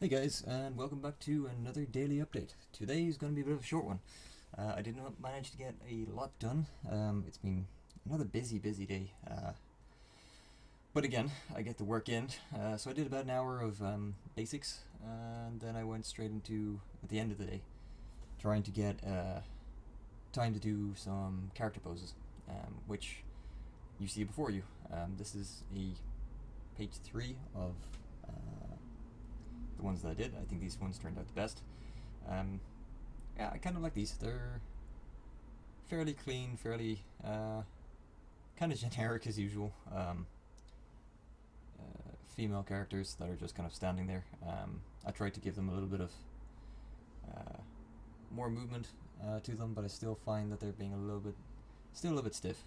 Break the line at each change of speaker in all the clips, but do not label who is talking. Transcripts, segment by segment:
Hey guys, and welcome back to another daily update. Today is going to be a bit of a short one. I did not manage to get a lot done. It's been another busy day. But again, I get the work in. So I did about an hour of basics, and then I went straight into, at the end of the day, trying to get time to do some character poses, which you see before you. This is a page 3 of the ones that I did. I think these ones turned out the best. Yeah, I kind of like these. They're fairly clean, fairly kind of generic as usual. Female characters that are just kind of standing there. I tried to give them a little bit of more movement to them, but I still find that they're being still a little bit stiff.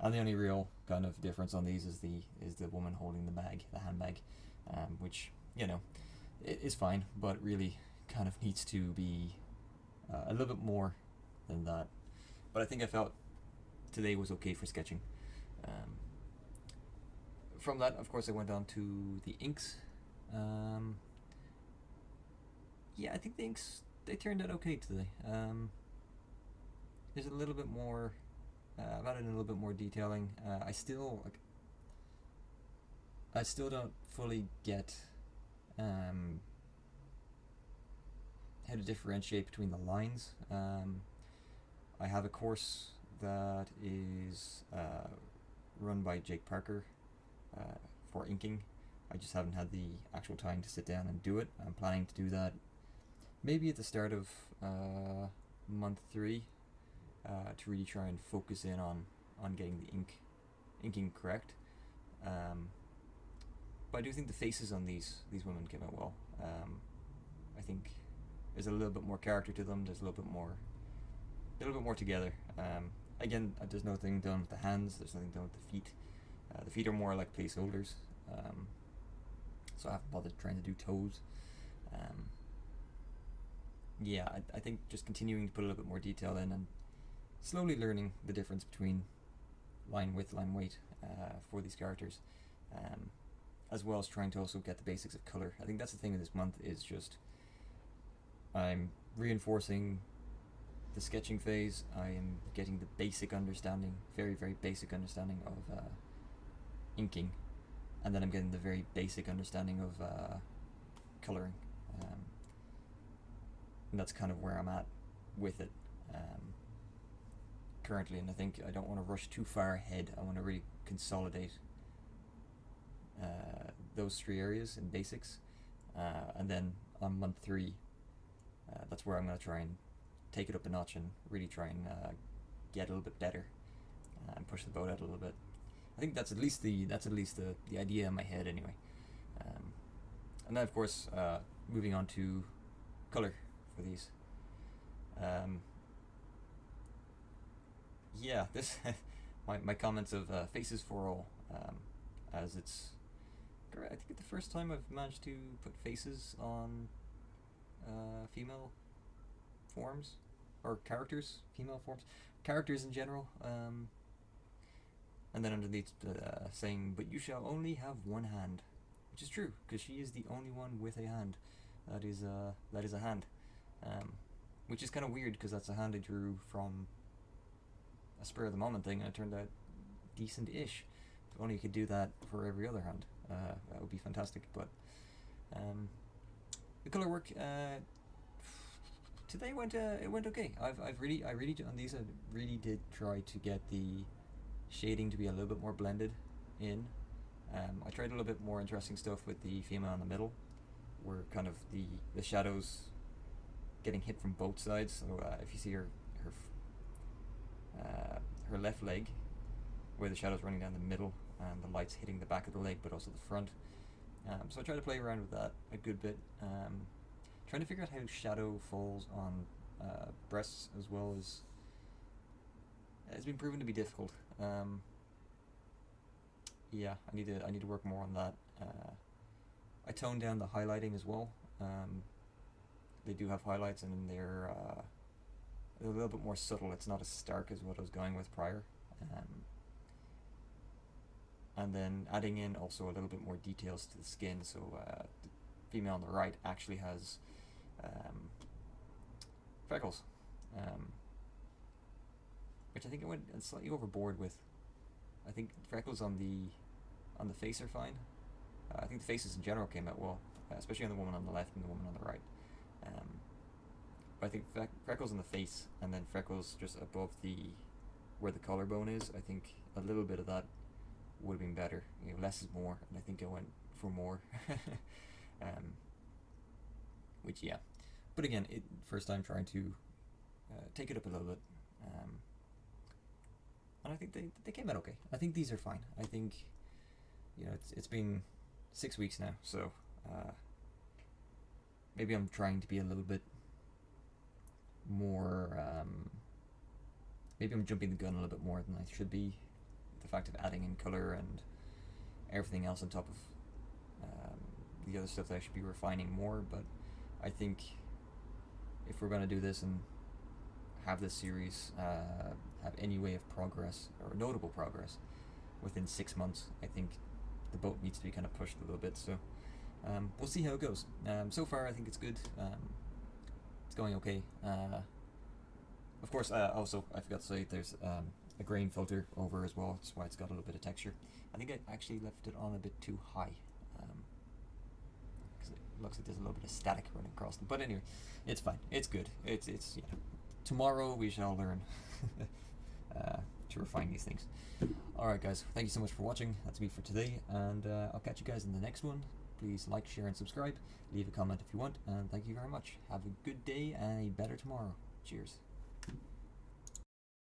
And the only real kind of difference on these is the woman holding the handbag, which it is fine, but really kind of needs to be a little bit more than that. But I think I felt today was okay for sketching. From that, of course, I went on to the inks. Yeah, I think the inks, they turned out okay today. There's a little bit more. I've added in a little bit more detailing. I still don't fully get how to differentiate between the lines. I have a course that is run by Jake Parker for inking. I just haven't had the actual time to sit down and do it. I'm planning to do that maybe at the start of month 3 to really try and focus in on getting the inking correct. But I do think the faces on these women came out well. I think there's a little bit more character to them. There's a little bit more together. Again, there's nothing done with the hands. There's nothing done with the feet. The feet are more like placeholders. So I haven't bothered trying to do toes. Yeah, I think just continuing to put a little bit more detail in and slowly learning the difference between line width, line weight for these characters, as well as trying to also get the basics of color. I think that's the thing in this month is just I'm reinforcing the sketching phase. I am getting the basic understanding, very basic understanding of inking, and then I'm getting the very basic understanding of coloring. And that's kind of where I'm at with it currently, and I think I don't want to rush too far ahead. I want to really consolidate those 3 areas in basics, and then on month 3 that's where I'm going to try and take it up a notch and really try and get a little bit better and push the boat out a little bit. I think that's at least the idea in my head anyway. And then of course moving on to color for these. Yeah, this my comments of faces for all, as it's I think it's the first time I've managed to put faces on female forms or characters, female forms, characters in general. And then underneath saying, "But you shall only have one hand," which is true because she is the only one with a hand. That is a hand, which is kind of weird because that's a hand I drew from a spur of the moment thing, and it turned out decent-ish. If only you could do that for every other hand, that would be fantastic. But the color work today went okay. I really on these I really did try to get the shading to be a little bit more blended in. I tried a little bit more interesting stuff with the female in the middle, where kind of the shadows getting hit from both sides. So if you see her left leg, where the shadow's running down the middle and the light's hitting the back of the leg but also the front. So I tried to play around with that a good bit, trying to figure out how shadow falls on breasts as well as it's been proven to be difficult. Yeah, I need to work more on that. I toned down the highlighting as well. They do have highlights and they're a little bit more subtle. It's not as stark as what I was going with prior. And then adding in also a little bit more details to the skin. So female on the right actually has freckles, which I think I went slightly overboard with. I think freckles on the face are fine. I think the faces in general came out well, especially on the woman on the left and the woman on the right. But I think freckles on the face and then freckles just above where the collarbone is, I think a little bit of that would have been better. You know, less is more, and I think I went for more. Which, yeah. But again, first time trying to take it up a little bit. And I think they came out okay. I think these are fine. I think, you know, it's been 6 weeks now, so maybe I'm trying to be a little bit more, maybe I'm jumping the gun a little bit more than I should be. The fact of adding in color and everything else on top of the other stuff that I should be refining more, but I think if we're going to do this and have this series have any way of progress or notable progress within 6 months, I think the boat needs to be kind of pushed a little bit. So we'll see how it goes. So far, I think it's good. It's going okay. Of course, also I forgot to say there's a grain filter over as well. That's why it's got a little bit of texture. I think I actually left it on a bit too high. Because it looks like there's a little bit of static running across them. But anyway, it's fine. It's good. It's yeah. Tomorrow we shall learn to refine these things. Alright guys, thank you so much for watching. That's me for today, and I'll catch you guys in the next one. Please like, share and subscribe. Leave a comment if you want, and thank you very much. Have a good day and a better tomorrow. Cheers.